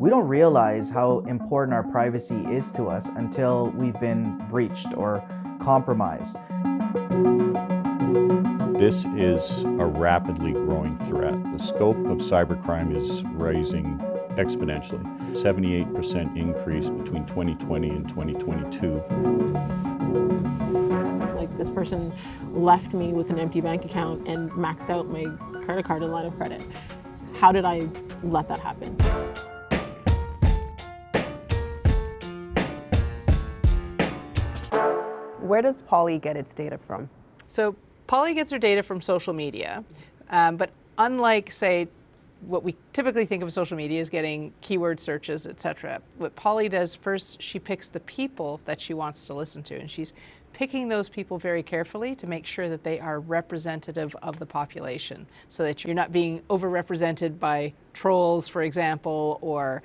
We don't realize how important our privacy is to us until we've been breached or compromised. This is a rapidly growing threat. The scope of cybercrime is rising exponentially. 78% increase between 2020 and 2022. Like, this person left me with an empty bank account and maxed out my credit card and line of credit. How did I let that happen? Where does Polly get its data from? So Polly gets her data from social media, but unlike, say, what we typically think of social media as getting keyword searches, etc. What Polly does first, she picks the people that she wants to listen to, and she's picking those people very carefully to make sure that they are representative of the population, so that you're not being overrepresented by trolls, for example, or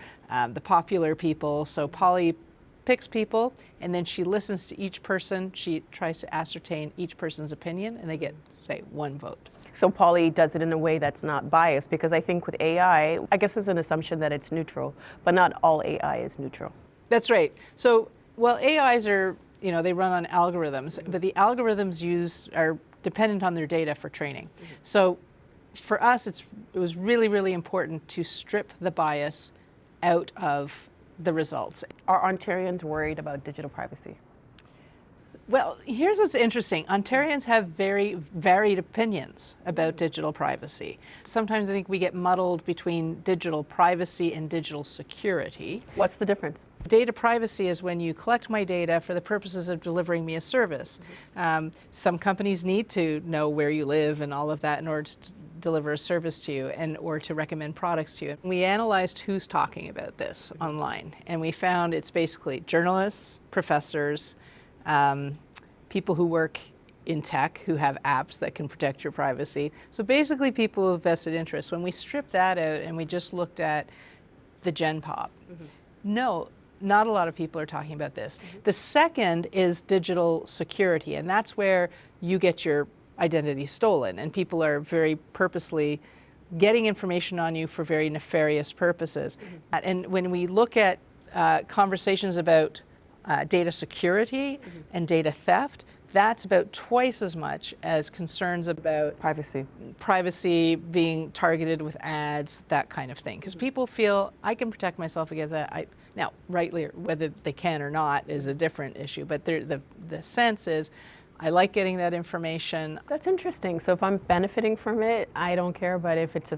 the popular people. So Polly picks people, and then she listens to each person. She tries to ascertain each person's opinion, and they get, say, one vote. So Polly does it in a way that's not biased, because I think with AI, I guess there's an assumption that it's neutral, but not all AI is neutral. That's right. So, well, AIs are, they run on algorithms, but the algorithms are dependent on their data for training. So for us, it was really, really important to strip the bias out of the results. Are Ontarians worried about digital privacy? Well, here's what's interesting. Ontarians have very varied opinions about digital privacy. Sometimes I think we get muddled between digital privacy and digital security. What's the difference? Data privacy is when you collect my data for the purposes of delivering me a service. Some companies need to know where you live and all of that in order to deliver a service to you or to recommend products to you. We analyzed who's talking about this online, and we found it's basically journalists, professors, people who work in tech, who have apps that can protect your privacy. So basically people with vested interests. When we stripped that out and we just looked at the Gen Pop, no, not a lot of people are talking about this. The second is digital security, and that's where you get your identity stolen, and people are very purposely getting information on you for very nefarious purposes. And when we look at conversations about data security and data theft, that's about twice as much as concerns about privacy being targeted with ads, that kind of thing. Because people feel, I can protect myself against that. Now, rightly, or whether they can or not is a different issue, but the sense is, I like getting that information. That's interesting. So if I'm benefiting from it, I don't care, but if it's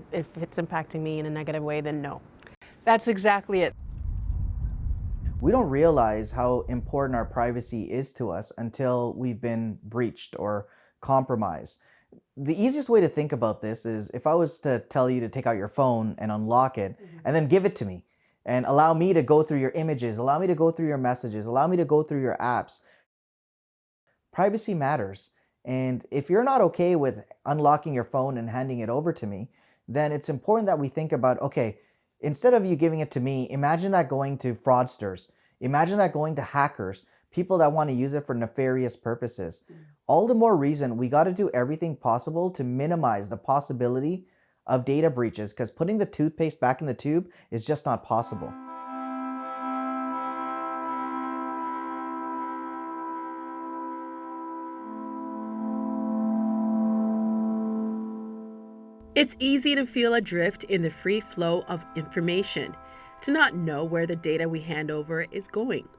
impacting me in a negative way, then no. That's exactly it. We don't realize how important our privacy is to us until we've been breached or compromised. The easiest way to think about this is if I was to tell you to take out your phone and unlock it and then give it to me and allow me to go through your images, allow me to go through your messages, allow me to go through your apps. Privacy matters. And if you're not okay with unlocking your phone and handing it over to me, then it's important that we think about, okay, instead of you giving it to me, imagine that going to fraudsters. Imagine that going to hackers, people that want to use it for nefarious purposes. All the more reason we got to do everything possible to minimize the possibility of data breaches, because putting the toothpaste back in the tube is just not possible. It's easy to feel adrift in the free flow of information, to not know where the data we hand over is going.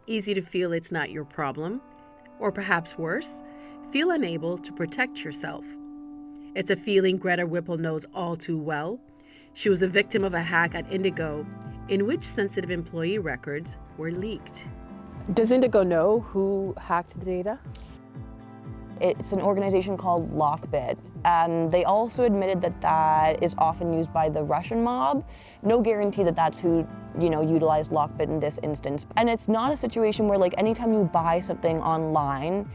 Easy to feel it's not your problem, or perhaps worse, feel unable to protect yourself. It's a feeling Greta Whipple knows all too well. She was a victim of a hack at Indigo, in which sensitive employee records were leaked. Does Indigo know who hacked the data? It's an organization called Lockbit. They also admitted that is often used by the Russian mob. No guarantee that that's who, utilized Lockbit in this instance. And it's not a situation where, anytime you buy something online,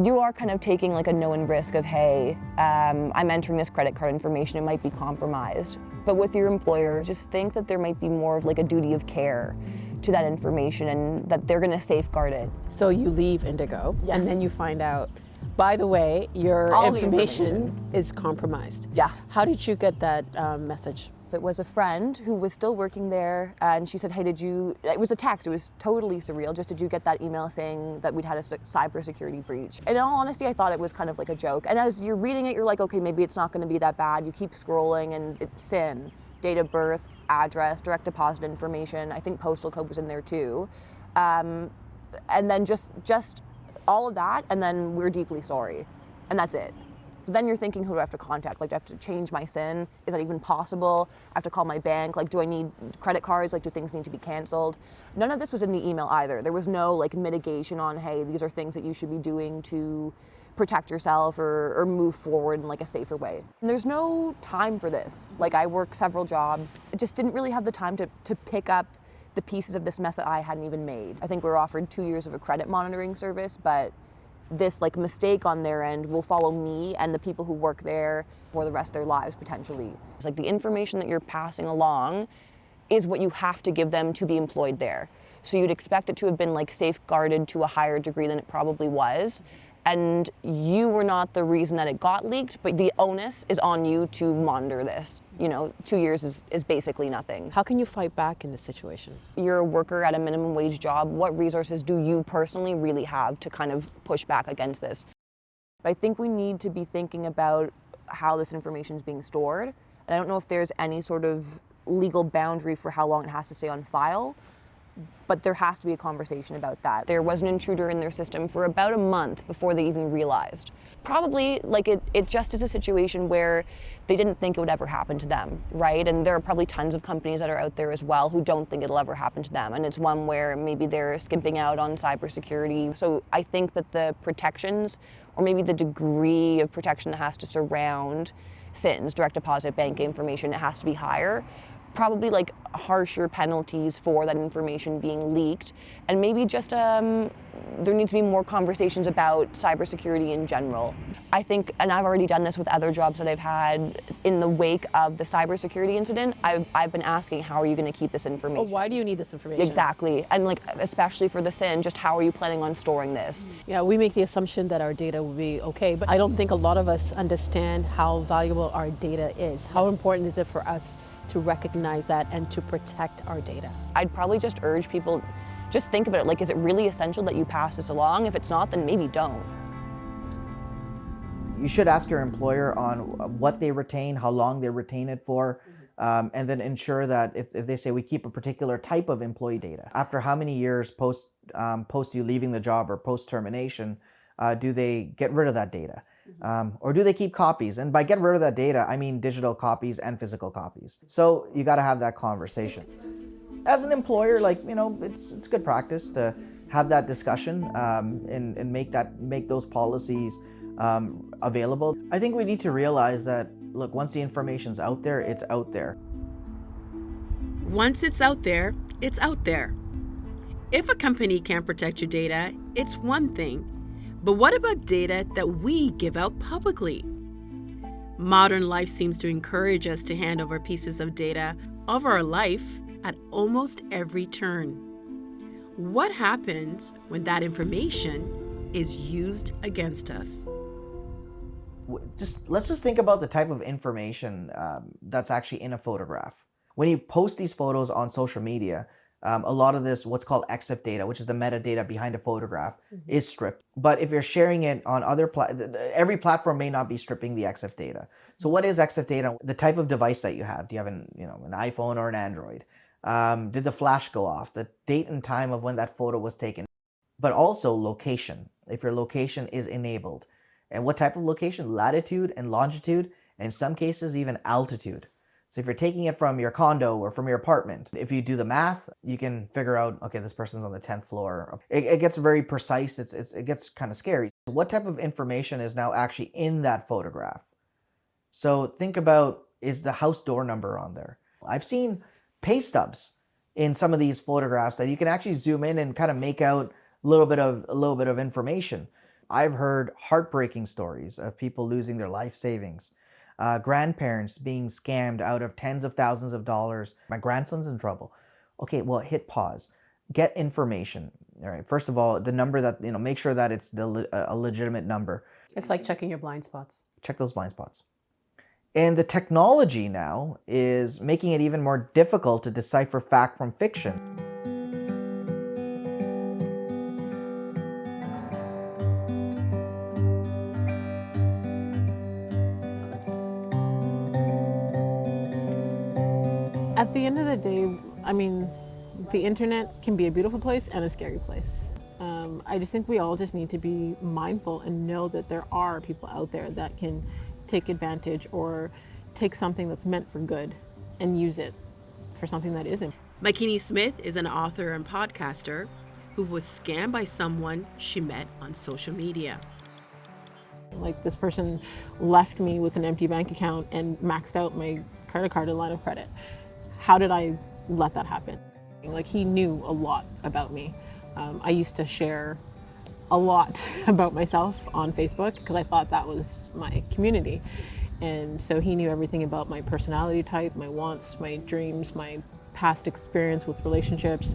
you are kind of taking a known risk of, hey, I'm entering this credit card information, it might be compromised. But with your employer, just think that there might be more of a duty of care to that information and that they're gonna safeguard it. So you leave Indigo, and then you find out, by the way, your information is compromised. Yeah. How did you get that message? It was a friend who was still working there, and she said, hey, it was a text, it was totally surreal, just did you get that email saying that we'd had a cybersecurity breach? And in all honesty, I thought it was kind of like a joke. And as you're reading it, you're like, okay, maybe it's not going to be that bad. You keep scrolling, and it's SIN, date of birth, address, direct deposit information. I think postal code was in there too. And then just all of that, and then we're deeply sorry. And that's it. So then you're thinking, who do I have to contact? Like, do I have to change my SIN? Is that even possible? I have to call my bank. Like, do I need credit cards? Like, do things need to be canceled? None of this was in the email either. There was no like mitigation on, hey, these are things that you should be doing to protect yourself or move forward in like a safer way. And there's no time for this. Like, I work several jobs. I just didn't really have the time to pick up the pieces of this mess that I hadn't even made. I think we were offered 2 years of a credit monitoring service, but this like mistake on their end will follow me and the people who work there for the rest of their lives potentially. It's like the information that you're passing along is what you have to give them to be employed there. So you'd expect it to have been like safeguarded to a higher degree than it probably was. And you were not the reason that it got leaked, but the onus is on you to monitor this. 2 years is basically nothing. How can you fight back in this situation? You're a worker at a minimum wage job. What resources do you personally really have to kind of push back against this? I think we need to be thinking about how this information is being stored. And I don't know if there's any sort of legal boundary for how long it has to stay on file, but there has to be a conversation about that. There was an intruder in their system for about a month before they even realized. Probably like it just is a situation where they didn't think it would ever happen to them, right? And there are probably tons of companies that are out there as well who don't think it'll ever happen to them. And it's one where maybe they're skimping out on cybersecurity. So I think that the protections, or maybe the degree of protection that has to surround SINs, direct deposit bank information, it has to be higher. Probably like harsher penalties for that information being leaked, and maybe just there needs to be more conversations about cybersecurity in general. I think, and I've already done this with other jobs that I've had in the wake of the cybersecurity incident, I've been asking, how are you going to keep this information? Well, why do you need this information? Exactly, and like especially for the SIN, just how are you planning on storing this? Yeah, we make the assumption that our data will be okay, but I don't think a lot of us understand how valuable our data is. How important is it for us to recognize that and to protect our data? I'd probably just urge people, just think about it, like, is it really essential that you pass this along? If it's not, then maybe don't. You should ask your employer on what they retain, how long they retain it for, and then ensure that if they say we keep a particular type of employee data, after how many years post you leaving the job or post termination, do they get rid of that data? Or do they keep copies? And by get rid of that data, I mean digital copies and physical copies. So you got to have that conversation. As an employer, it's good practice to have that discussion and make those policies available. I think we need to realize that, look, once the information's out there, it's out there. Once it's out there, it's out there. If a company can't protect your data, it's one thing. But what about data that we give out publicly? Modern life seems to encourage us to hand over pieces of data of our life at almost every turn. What happens when that information is used against us? Let's just think about the type of information that's actually in a photograph. When you post these photos on social media, a lot of this, what's called EXIF data, which is the metadata behind a photograph, is stripped. But if you're sharing it on other every platform may not be stripping the EXIF data. So what is EXIF data? The type of device that you have. Do you have an iPhone or an Android? Did the flash go off? The date and time of when that photo was taken. But also location, if your location is enabled. And what type of location? Latitude and longitude, and in some cases even altitude. So if you're taking it from your condo or from your apartment, if you do the math, you can figure out, okay, this person's on the 10th floor. It gets very precise. It gets kind of scary. What type of information is now actually in that photograph? So think about, is the house door number on there? I've seen pay stubs in some of these photographs that you can actually zoom in and kind of make out a little bit of information. I've heard heartbreaking stories of people losing their life savings. Grandparents being scammed out of tens of thousands of dollars. My grandson's in trouble. Okay, well, hit pause. Get information. All right. First of all, the number that, make sure that it's a legitimate number. It's like checking your blind spots. Check those blind spots. And the technology now is making it even more difficult to decipher fact from fiction. At the end of the day, I mean, the internet can be a beautiful place and a scary place. I just think we all just need to be mindful and know that there are people out there that can take advantage or take something that's meant for good and use it for something that isn't. Makini Smith is an author and podcaster who was scammed by someone she met on social media. Like, this person left me with an empty bank account and maxed out my credit card and line of credit. How did I let that happen? Like, he knew a lot about me. I used to share a lot about myself on Facebook because I thought that was my community. And so he knew everything about my personality type, my wants, my dreams, my past experience with relationships,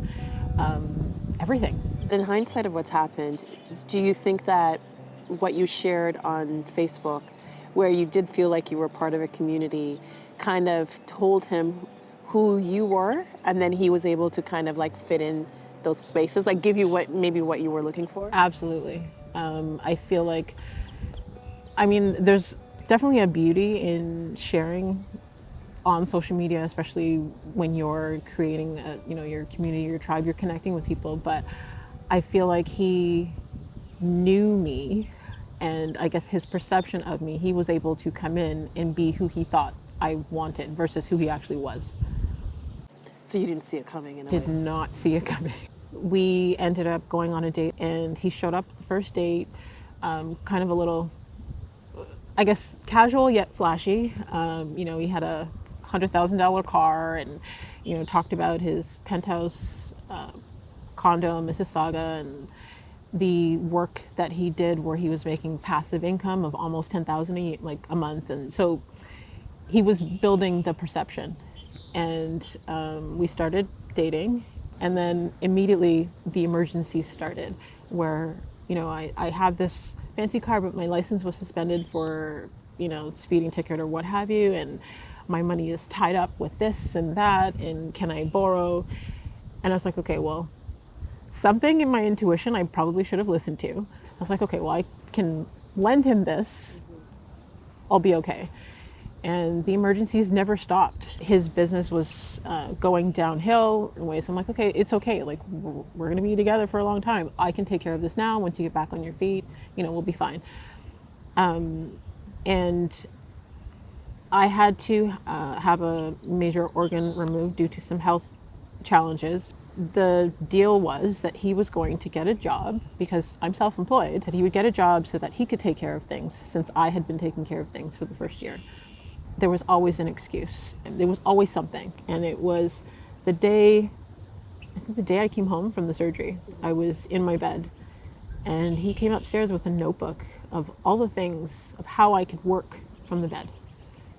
everything. In hindsight of what's happened, do you think that what you shared on Facebook, where you did feel like you were part of a community, kind of told him who you were, and then he was able to kind of like fit in those spaces, like give you what you were looking for? Absolutely. I feel like, I mean, there's definitely a beauty in sharing on social media, especially when you're creating your community, your tribe, you're connecting with people. But I feel like he knew me, and I guess his perception of me, he was able to come in and be who he thought I wanted versus who he actually was. So you didn't see it coming in a Did way? not see it coming. We ended up going on a date, and he showed up at the first date, kind of a little, I guess, casual yet flashy. He had a $100,000 car, and talked about his penthouse condo in Mississauga and the work that he did, where he was making passive income of almost $10,000 a month, and so he was building the perception. And we started dating, and then immediately the emergencies started, where I have this fancy car, but my license was suspended for speeding ticket or what have you, and my money is tied up with this and that, and can I borrow? And I was like, okay, well, something in my intuition I probably should have listened to. I was like, okay, well, I can lend him this, I'll be okay. And the emergencies never stopped. His business was going downhill in ways. I'm like, okay, it's okay. Like, we're gonna be together for a long time. I can take care of this now. Once you get back on your feet, we'll be fine. And I had to have a major organ removed due to some health challenges. The deal was that he was going to get a job, because I'm self-employed, that he would get a job so that he could take care of things, since I had been taking care of things for the first year. There was always an excuse. There was always something. And it was the day I came home from the surgery. I was in my bed, and he came upstairs with a notebook of all the things of how I could work from the bed.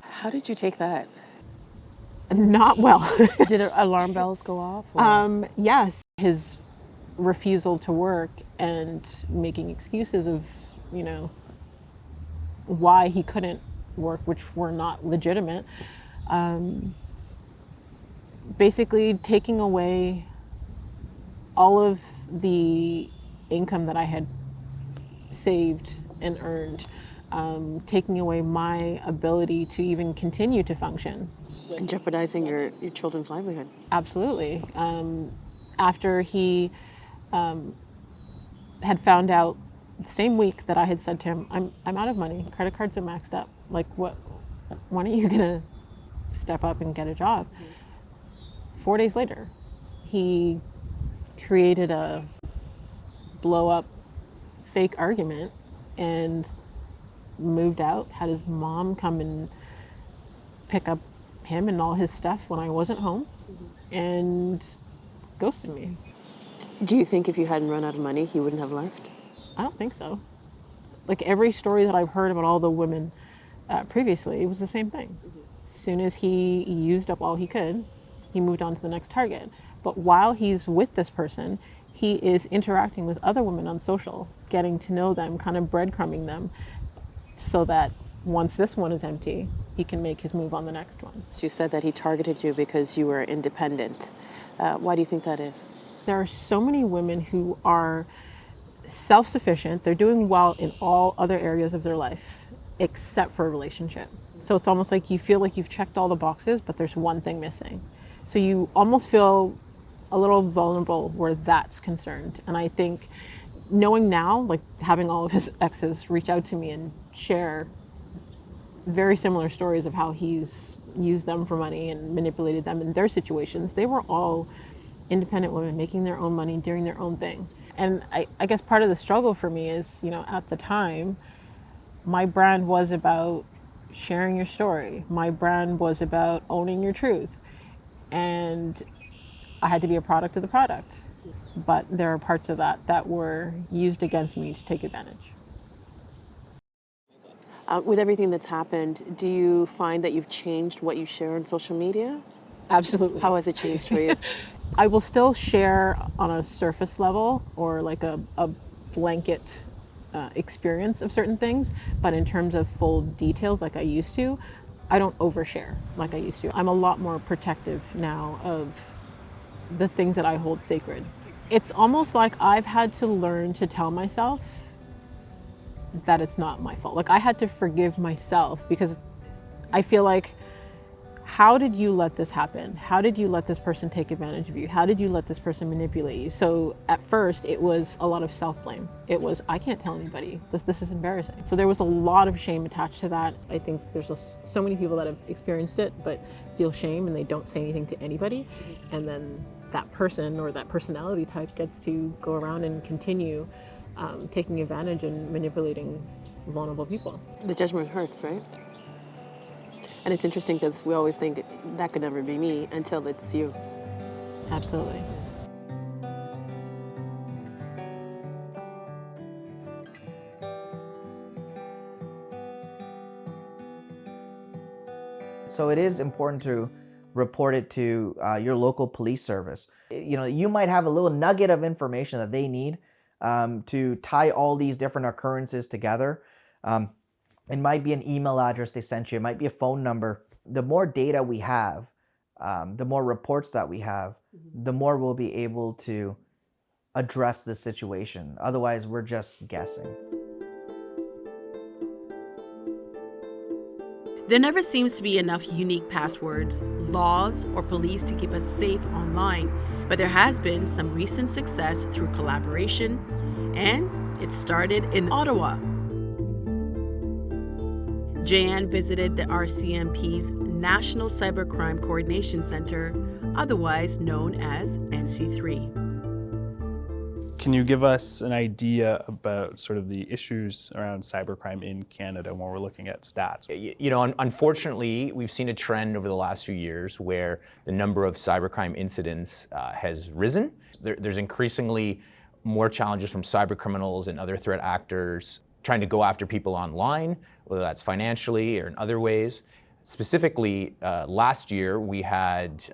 How did you take that? Not well. Did alarm bells go off? Or? Yes. His refusal to work and making excuses of, why he couldn't work, which were not legitimate. Basically taking away all of the income that I had saved and earned, taking away my ability to even continue to function. And jeopardizing your children's livelihood. Absolutely. After he had found out the same week that I had said to him, I'm out of money, credit cards are maxed up. Like, when are you gonna step up and get a job? 4 days later, he created a blow up fake argument and moved out, had his mom come and pick up him and all his stuff when I wasn't home, and ghosted me. Do you think if you hadn't run out of money, he wouldn't have left? I don't think so. Like, every story that I've heard about all the women previously, it was the same thing. As soon as he used up all he could, he moved on to the next target. But while he's with this person, he is interacting with other women on social, getting to know them, kind of breadcrumbing them, so that once this one is empty, he can make his move on the next one. You said that he targeted you because you were independent. Why do you think that is? There are so many women who are self-sufficient. They're doing well in all other areas of their life except for a relationship. So it's almost like you feel like you've checked all the boxes, but there's one thing missing. So you almost feel a little vulnerable where that's concerned. And I think knowing now, like having all of his exes reach out to me and share very similar stories of how he's used them for money and manipulated them in their situations, they were all independent women making their own money, doing their own thing. And I guess part of the struggle for me is, you know, at the time, my brand was about sharing your story. My brand was about owning your truth. And I had to be a product of the product. But there are parts of that that were used against me to take advantage. With everything that's happened, do you find that you've changed what you share on social media? Absolutely. How has it changed for you? I will still share on a surface level or like a blanket experience of certain things, but in terms of full details like I used to, I don't overshare like I used to. I'm a lot more protective now of the things that I hold sacred. It's almost like I've had to learn to tell myself that it's not my fault. Like I had to forgive myself because I feel like, how did you let this happen? How did you let this person take advantage of you? How did you let this person manipulate you? So at first it was a lot of self-blame. It was, I can't tell anybody, this is embarrassing. So there was a lot of shame attached to that. I think there's just so many people that have experienced it but feel shame and they don't say anything to anybody. And then that person or that personality type gets to go around and continue taking advantage and manipulating vulnerable people. The judgment hurts, right? And it's interesting because we always think that could never be me until it's you. Absolutely. So it is important to report it to your local police service. You know, you might have a little nugget of information that they need to tie all these different occurrences together. It might be an email address they sent you. It might be a phone number. The more data we have, the more reports that we have, the more we'll be able to address the situation. Otherwise, we're just guessing. There never seems to be enough unique passwords, laws, or police to keep us safe online, but there has been some recent success through collaboration, and it started in Ottawa. Jan visited the RCMP's National Cybercrime Coordination Center, otherwise known as NC3. Can you give us an idea about sort of the issues around cybercrime in Canada when we're looking at stats? You know, unfortunately, we've seen a trend over the last few years where the number of cybercrime incidents has risen. There's increasingly more challenges from cybercriminals and other threat actors trying to go after people online, whether that's financially or in other ways. Specifically, last year we had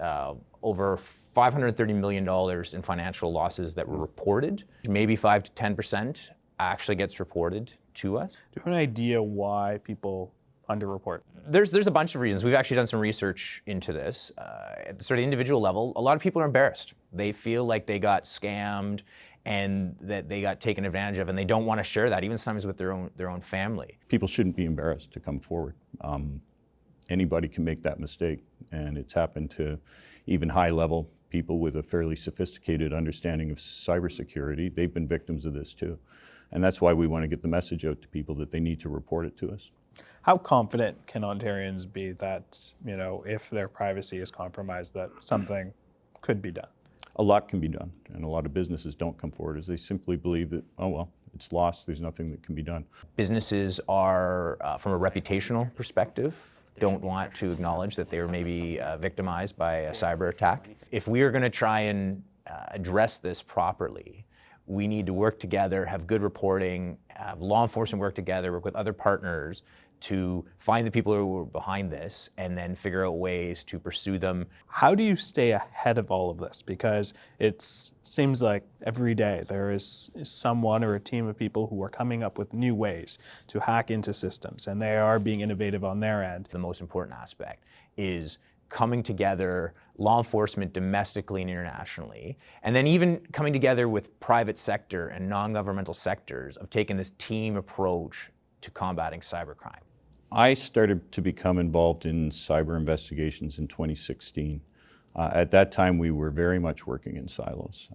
over $530 million in financial losses that were reported. Maybe 5 to 10% actually gets reported to us. Do you have an idea why people underreport? There's a bunch of reasons. We've actually done some research into this. At the sort of individual level, a lot of people are embarrassed. They feel like they got scammed and that they got taken advantage of, and they don't want to share that, even sometimes with their own family. People shouldn't be embarrassed to come forward. Anybody can make that mistake, and it's happened to even high-level people with a fairly sophisticated understanding of cybersecurity. They've been victims of this too. And that's why we want to get the message out to people that they need to report it to us. How confident can Ontarians be that, you know, if their privacy is compromised, that something could be done? A lot can be done, and a lot of businesses don't come forward as they simply believe that, oh well, it's lost, there's nothing that can be done. Businesses are, from a reputational perspective, don't want to acknowledge that they were maybe victimized by a cyber attack. If we are going to try and address this properly, we need to work together, have good reporting, have law enforcement work together, work with other partners to find the people who were behind this and then figure out ways to pursue them. How do you stay ahead of all of this? Because it seems like every day there is someone or a team of people who are coming up with new ways to hack into systems, and they are being innovative on their end. The most important aspect is coming together, law enforcement domestically and internationally, and then even coming together with private sector and non-governmental sectors of taking this team approach to combating cybercrime. I started to become involved in cyber investigations in 2016. At that time, we were very much working in silos.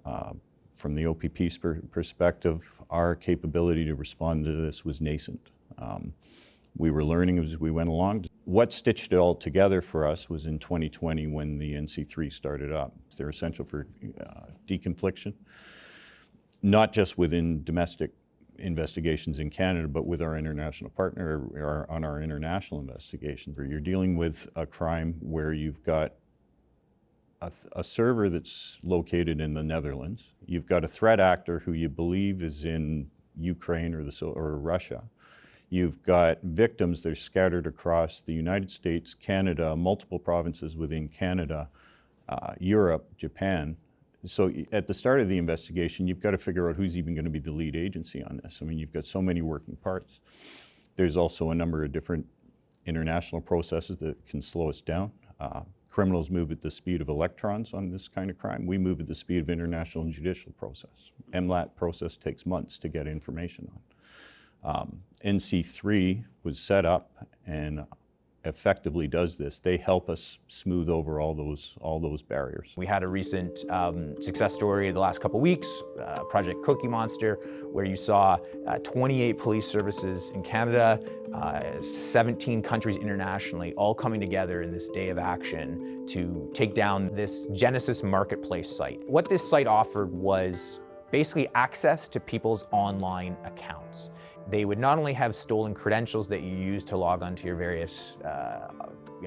From the OPP's perspective, our capability to respond to this was nascent. We were learning as we went along. What stitched it all together for us was in 2020 when the NC3 started up. They're essential for deconfliction, not just within domestic investigations in Canada, but with our international partner or on our international investigations, where you're dealing with a crime where you've got a server that's located in the Netherlands, you've got a threat actor who you believe is in Ukraine or Russia. You've got victims that are scattered across the United States, Canada, multiple provinces within Canada, Europe, Japan. So at the start of the investigation, you've got to figure out who's even going to be the lead agency on this. I mean, you've got so many working parts. There's also a number of different international processes that can slow us down. Criminals move at the speed of electrons on this kind of crime. We move at the speed of international and judicial process. MLAT process takes months to get information on. NC3 was set up and effectively does this. They help us smooth over all those barriers. We had a recent success story the last couple weeks, Project Cookie Monster, where you saw 28 police services in Canada, 17 countries internationally, all coming together in this day of action to take down this Genesis Marketplace site. What this site offered was basically access to people's online accounts. They would not only have stolen credentials that you use to log onto your various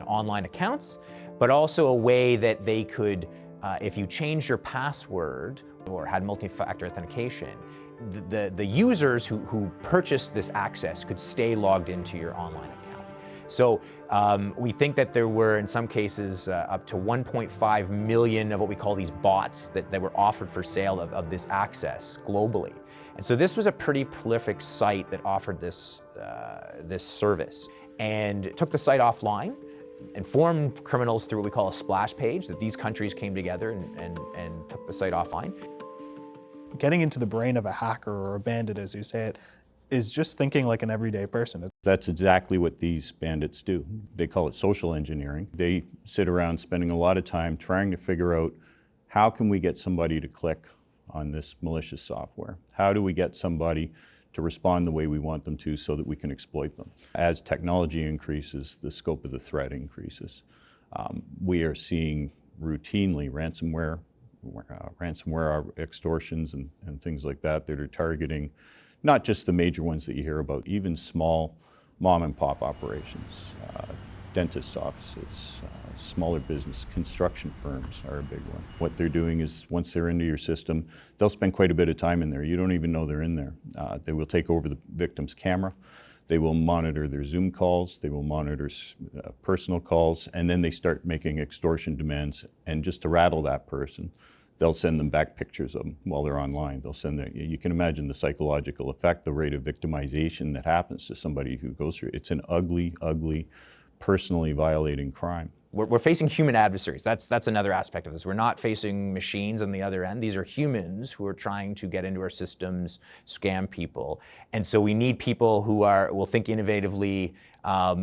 online accounts, but also a way that they could, if you changed your password or had multi-factor authentication, the users who purchased this access could stay logged into your online account. So we think that there were, in some cases, up to 1.5 million of what we call these bots that were offered for sale of this access globally. And so this was a pretty prolific site that offered this service, and took the site offline, informed criminals through what we call a splash page, that these countries came together and took the site offline. Getting into the brain of a hacker or a bandit, as you say it, is just thinking like an everyday person. That's exactly what these bandits do. They call it social engineering. They sit around spending a lot of time trying to figure out, how can we get somebody to click on this malicious software? How do we get somebody to respond the way we want them to so that we can exploit them? As technology increases, the scope of the threat increases. We are seeing routinely ransomware extortions and things like that are targeting not just the major ones that you hear about, even small mom and pop operations, dentist offices, smaller business, construction firms are a big one. What they're doing is, once they're into your system, they'll spend quite a bit of time in there. You don't even know they're in there. They will take over the victim's camera. They will monitor their Zoom calls. They will monitor personal calls, and then they start making extortion demands. And just to rattle that person, they'll send them back pictures of them while they're online. They'll send them, you can imagine the psychological effect, the rate of victimization that happens to somebody who goes through it. It's an ugly, ugly, personally violating crime. We're facing human adversaries. That's another aspect of this. We're not facing machines on the other end. These are humans who are trying to get into our systems, scam people. And so we need people who will think innovatively,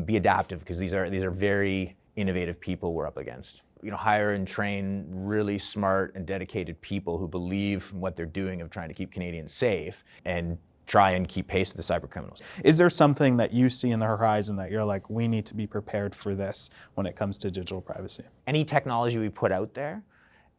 be adaptive, because these are very innovative people we're up against. Hire and train really smart and dedicated people who believe in what they're doing of trying to keep Canadians safe, and try and keep pace with the cyber criminals. Is there something that you see in the horizon that you're like, we need to be prepared for this when it comes to digital privacy? Any technology we put out there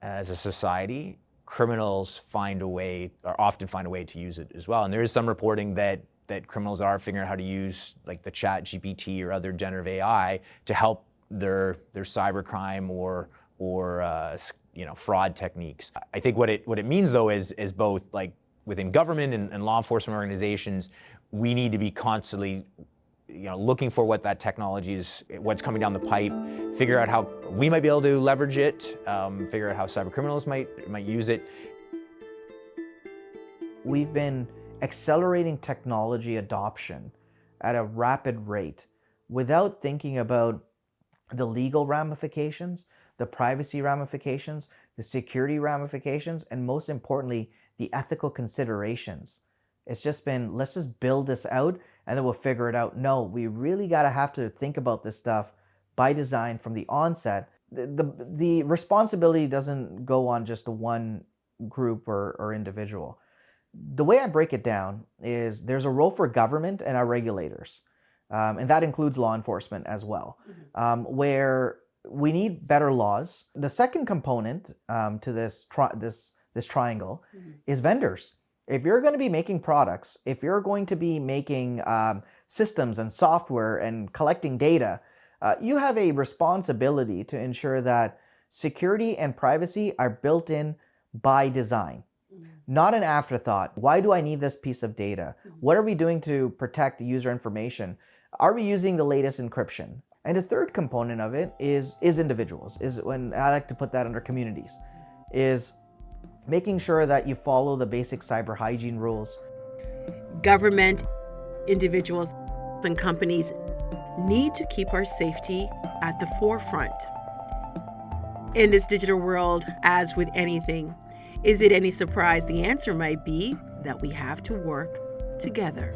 as a society, criminals often find a way to use it as well. And there is some reporting that criminals are figuring out how to use like the ChatGPT or other generative AI to help their cybercrime or fraud techniques. I think what it means though is both like within government and law enforcement organizations, we need to be constantly looking for what that technology is, what's coming down the pipe, figure out how we might be able to leverage it, figure out how cyber criminals might use it. We've been accelerating technology adoption at a rapid rate without thinking about the legal ramifications, the privacy ramifications, the security ramifications, and most importantly, the ethical considerations. It's just been, let's just build this out and then we'll figure it out. No, we really have to think about this stuff by design from the onset. The responsibility doesn't go on just one group or individual. The way I break it down is there's a role for government and our regulators, and that includes law enforcement as well, where we need better laws. The second component to this triangle is vendors. If you're going to be making products, if you're going to be making systems and software and collecting data, you have a responsibility to ensure that security and privacy are built in by design. Not an afterthought. Why do I need this piece of data? What are we doing to protect user information? Are we using the latest encryption? And the third component of it is individuals, is when I like to put that under communities, is making sure that you follow the basic cyber hygiene rules. Government, individuals, and companies need to keep our safety at the forefront. In this digital world, as with anything, is it any surprise the answer might be that we have to work together?